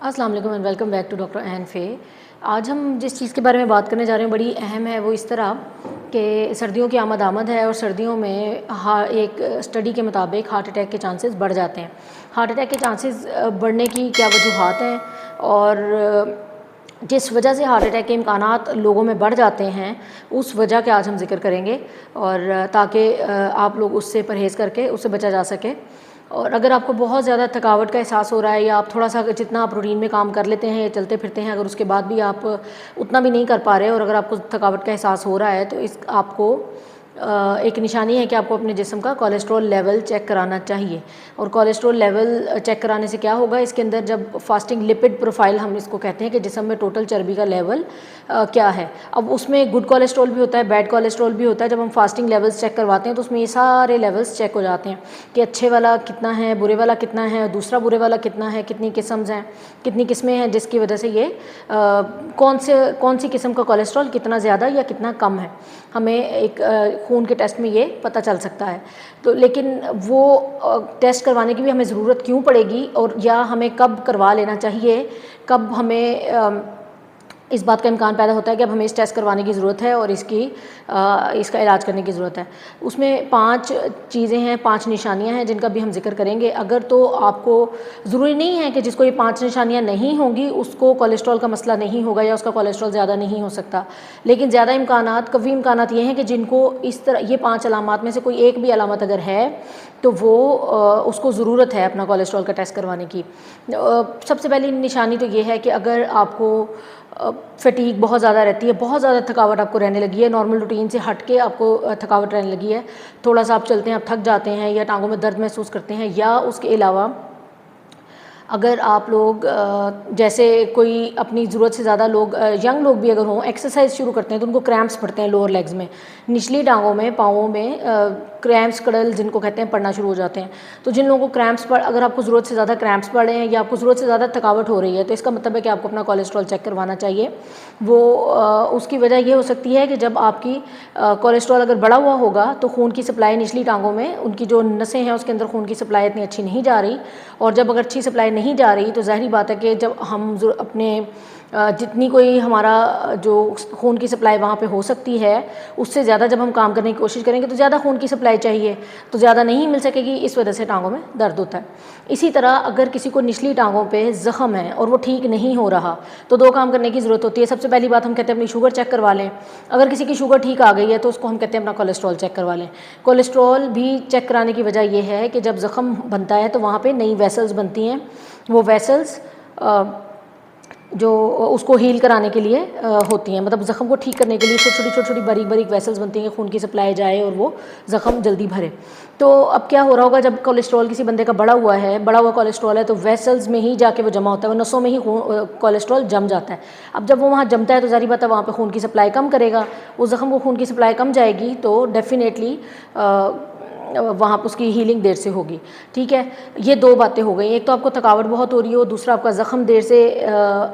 अस्सलाम वालेकुम and welcome back to doctor N फे। आज हम जिस चीज़ के बारे में बात करने जा रहे हैं बड़ी अहम है। वो इस तरह कि सर्दियों की आमद है और सर्दियों में एक स्टडी के मुताबिक हार्ट अटैक के चांसेस बढ़ जाते हैं। हार्ट अटैक के चांसेस बढ़ने की क्या वजूहात हैं और जिस वजह से हार्ट अटैक के इम्कानात लोगों में बढ़ जाते हैं उस वजह का आज हम जिक्र करेंगे और ताकि आप लोग उससे परहेज़ करके उससे बचा जा सके। और अगर आपको बहुत ज़्यादा थकावट का एहसास हो रहा है या आप थोड़ा सा जितना आप रूटीन में काम कर लेते हैं या चलते फिरते हैं, अगर उसके बाद भी आप उतना भी नहीं कर पा रहे और अगर आपको थकावट का एहसास हो रहा है तो इस आपको एक निशानी है कि आपको अपने जिस्म का कोलेस्ट्रॉल लेवल चेक कराना चाहिए। और कोलेस्ट्रॉल लेवल चेक कराने से क्या होगा, इसके अंदर जब फास्टिंग लिपिड प्रोफाइल हम इसको कहते हैं कि जिस्म में टोटल चर्बी का लेवल क्या है। अब उसमें गुड कोलेस्ट्रॉल भी होता है, बैड कोलेस्ट्रॉल भी होता है। जब हम फास्टिंग लेवल्स चेक करवाते हैं तो उसमें ये सारे लेवल्स चेक हो जाते हैं कि अच्छे वाला कितना है, बुरे वाला कितना है, दूसरा बुरे वाला कितना है, कितनी किस्म हैं, कितनी किस्में हैं, जिसकी वजह से ये कौन सी किस्म का कोलेस्ट्रॉल कितना ज़्यादा या कितना कम है, हमें एक खून के टेस्ट में ये पता चल सकता है। तो लेकिन वो टेस्ट करवाने की भी हमें ज़रूरत क्यों पड़ेगी और या हमें कब करवा लेना चाहिए, कब हमें इस बात का इम्कान पैदा होता है कि अब हमें इस टेस्ट करवाने की ज़रूरत है और इसका इलाज करने की ज़रूरत है। उसमें 5 चीज़ें हैं, 5 निशानियां हैं जिनका भी हम जिक्र करेंगे। अगर तो आपको ज़रूरी नहीं है कि जिसको ये 5 निशानियां नहीं होंगी उसको कोलेस्ट्रॉल का मसला नहीं होगा या उसका कोलेस्ट्रॉल ज़्यादा नहीं हो सकता, लेकिन ज़्यादा कवी इम्कानात ये हैं कि जिनको इस तरह ये 5 अलामात में से कोई एक भी अलामत अगर है तो वो उसको ज़रूरत है अपना कोलेस्ट्रॉल का टेस्ट करवाने की। सबसे पहली निशानी तो ये है कि अगर आपको फटीग बहुत ज़्यादा रहती है, बहुत ज़्यादा थकावट आपको रहने लगी है, नॉर्मल रूटीन से हट के आपको थकावट रहने लगी है, थोड़ा सा आप चलते हैं आप थक जाते हैं या टांगों में दर्द महसूस करते हैं, या उसके अलावा अगर आप लोग जैसे कोई अपनी ज़रूरत से ज़्यादा लोग यंग लोग भी अगर हों एक्सरसाइज शुरू करते हैं तो उनको क्रैम्प्स पड़ते हैं लोअर लेग्स में, निचली टांगों में, पाँवों में क्रैम्प्स कड़ल जिनको कहते हैं पड़ना शुरू हो जाते हैं। तो जिन लोगों को क्रैम्प्स पड़ अगर आपको ज़रूरत से ज़्यादा क्रैम्प्स पड़ रहे हैं या आपको ज़रूरत से ज़्यादा थकावट हो रही है तो इसका मतलब है कि आपको अपना कोलेस्ट्रॉल चेक करवाना चाहिए। वो उसकी वजह ये हो सकती है कि जब आपकी कोलेस्ट्रॉल अगर बढ़ा हुआ होगा तो खून की सप्लाई निचली टांगों में, उनकी जो नसें हैं उसके अंदर खून की सप्लाई इतनी अच्छी नहीं जा रही, और जब अगर अच्छी सप्लाई नहीं जा रही तो ज़ाहिर बात है कि जब हम अपने जितनी कोई हमारा जो खून की सप्लाई वहाँ पे हो सकती है उससे ज़्यादा जब हम काम करने की कोशिश करेंगे तो ज़्यादा खून की सप्लाई चाहिए तो ज़्यादा नहीं मिल सकेगी, इस वजह से टांगों में दर्द होता है। इसी तरह अगर किसी को निचली टांगों पे ज़ख़म है और वो ठीक नहीं हो रहा तो 2 काम करने की ज़रूरत होती है। सबसे पहली बात हम कहते हैं अपनी शुगर चेक करवा लें। अगर किसी की शुगर ठीक आ गई है तो उसको हम कहते हैं अपना कोलेस्ट्रॉल चेक करवा लें। कोलेस्ट्रॉल भी चेक कराने की वजह यह है कि जब ज़ख़म बनता है तो वहाँ पर नई वेसल्स बनती हैं, वो वेसल्स जो उसको हील कराने के लिए होती हैं, मतलब ज़ख़म को ठीक करने के लिए छोटी छोटी बारीक बारीक वेसल्स बनती हैं, खून की सप्लाई जाए और वो ज़ख़म जल्दी भरे। तो अब क्या हो रहा होगा, जब कोलेस्ट्रॉल किसी बंदे का बढ़ा हुआ कोलेस्ट्रॉल है तो वेसल्स में ही जाके वो जमा होता है, वो नसों में ही कोलेस्ट्रॉल जम जाता है। अब जब वो वहाँ जमता है तो ज़ाहिर बात है वहाँ पर खून की सप्लाई कम करेगा, उस ज़ख़म को खून की सप्लाई कम जाएगी तो डेफिनेटली वहाँ पर उसकी हीलिंग देर से होगी। ठीक है, ये 2 बातें हो गई। एक तो आपको थकावट बहुत हो रही हो, दूसरा आपका ज़ख़म देर से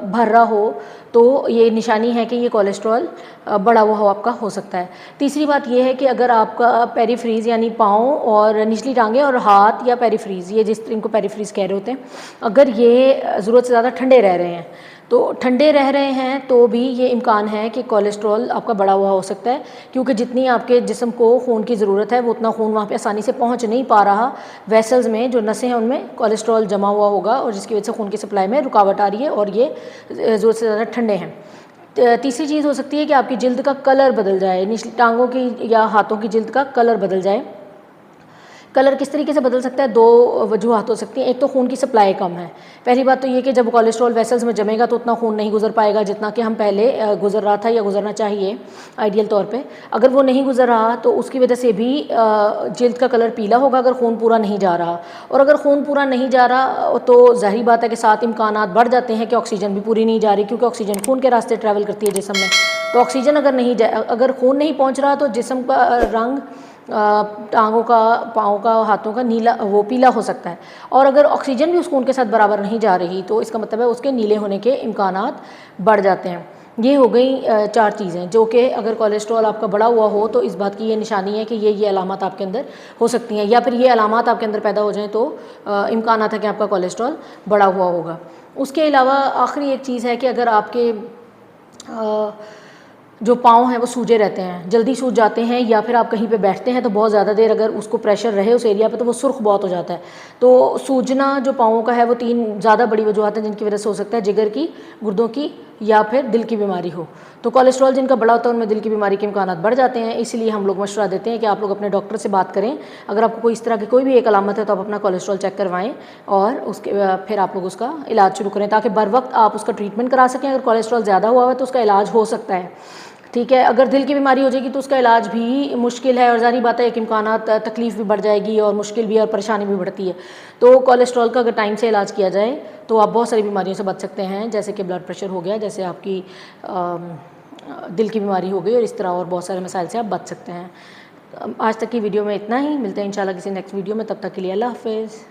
भर रहा हो, तो ये निशानी है कि ये कोलेस्ट्रॉल बढ़ा हुआ हो आपका हो सकता है। तीसरी बात ये है कि अगर आपका पेरीफ्रीज़ यानी पाँव और निचली टांगें और हाथ या पेरीफ्रीज़, ये इनको पेरीफ्रीज़ कह रहे होते हैं, अगर ये ज़रूरत से ज़्यादा ठंडे रह रहे हैं तो ठंडे रह रहे हैं तो भी ये इम्कान है कि कोलेस्ट्रॉल आपका बढ़ा हुआ हो सकता है, क्योंकि जितनी आपके जिस्म को खून की ज़रूरत है वो उतना खून वहाँ पे आसानी से पहुँच नहीं पा रहा। वेसल्स में जो नसें हैं उनमें कोलेस्ट्रॉल जमा हुआ होगा और जिसकी वजह से खून की सप्लाई में रुकावट आ रही है और ये ज़रूरत से ज़्यादा ठंडे हैं। तीसरी चीज़ हो सकती है कि आपकी जिल्द का कलर बदल जाए, निचली टांगों की या हाथों की जिल्द का कलर बदल जाए। कलर किस तरीके से बदल सकता है, 2 वजूहात हो सकती हैं। एक तो खून की सप्लाई कम है। पहली बात तो ये कि जब कोलेस्ट्रॉल वेसल्स में जमेगा तो उतना खून नहीं गुजर पाएगा जितना कि हम पहले गुजर रहा था या गुजरना चाहिए आइडियल तौर पे। अगर वो नहीं गुजर रहा तो उसकी वजह से भी जिल्द का कलर पीला होगा अगर खून पूरा नहीं जा रहा, और अगर खून पूरा नहीं जा रहा तो ज़ाहिर बात है कि साथ इम्कानात बढ़ जाते हैं कि ऑक्सीजन भी पूरी नहीं जा रही, क्योंकि ऑक्सीजन खून के रास्ते ट्रैवल करती है जिस्म में। तो ऑक्सीजन अगर खून नहीं पहुँच रहा तो जिस्म का रंग टांगों का, पाँव का, हाथों का नीला वो पीला हो सकता है, और अगर ऑक्सीजन भी उस खून के साथ बराबर नहीं जा रही तो इसका मतलब है उसके नीले होने के इम्कानात बढ़ जाते हैं। ये हो गई 4 चीज़ें जो कि अगर कोलेस्ट्रॉल आपका बढ़ा हुआ हो तो इस बात की ये निशानी है कि ये अलामत आपके अंदर हो सकती हैं, या फिर ये अलामत आपके अंदर पैदा हो जाएं तो इम्कान है कि आपका कोलेस्ट्रॉल बढ़ा हुआ होगा। उसके अलावा आखिरी एक चीज़ है कि अगर आपके जो पाँव हैं वो सूजे रहते हैं, जल्दी सूज जाते हैं, या फिर आप कहीं पे बैठते हैं तो बहुत ज़्यादा देर अगर उसको प्रेशर रहे उस एरिया पे तो वो सुर्ख बहुत हो जाता है। तो सूजना जो पाँवों का है वो 3 ज़्यादा बड़ी वजूहत हैं जिनकी वजह से हो सकता है जिगर की, गुर्दों की या फिर दिल की बीमारी हो। तो कोलेस्ट्रॉल जिनका बढ़ा होता है उनमें दिल की बीमारी के इम्कानात बढ़ जाते हैं, इसलिए हम लोग मशवरा देते हैं कि आप लोग अपने डॉक्टर से बात करें। अगर आपको कोई इस तरह की कोई भी एक अलामत है तो आप अपना कोलेस्ट्रॉल चेक करवाएं और उसके फिर आप लोग उसका इलाज शुरू करें ताकि बर वक्त आप उसका ट्रीटमेंट करा सकें। अगर कोलेस्ट्रॉल ज़्यादा हुआ है तो उसका इलाज हो सकता है, ठीक है। अगर दिल की बीमारी हो जाएगी तो उसका इलाज भी मुश्किल है, और ज़ाहिर बात है एक इम्कानात तकलीफ़ भी बढ़ जाएगी और मुश्किल भी और परेशानी भी बढ़ती है। तो कोलेस्ट्रॉल का अगर टाइम से इलाज किया जाए तो आप बहुत सारी बीमारियों से बच सकते हैं, जैसे कि ब्लड प्रेशर हो गया, जैसे आपकी दिल की बीमारी हो गई, और इस तरह और बहुत सारे मसाइल से आप बच सकते हैं। आज तक की वीडियो में इतना ही, मिलते हैं इंशाल्लाह किसी नेक्स्ट वीडियो में, तब तक के लिए अल्लाह हाफ़िज़।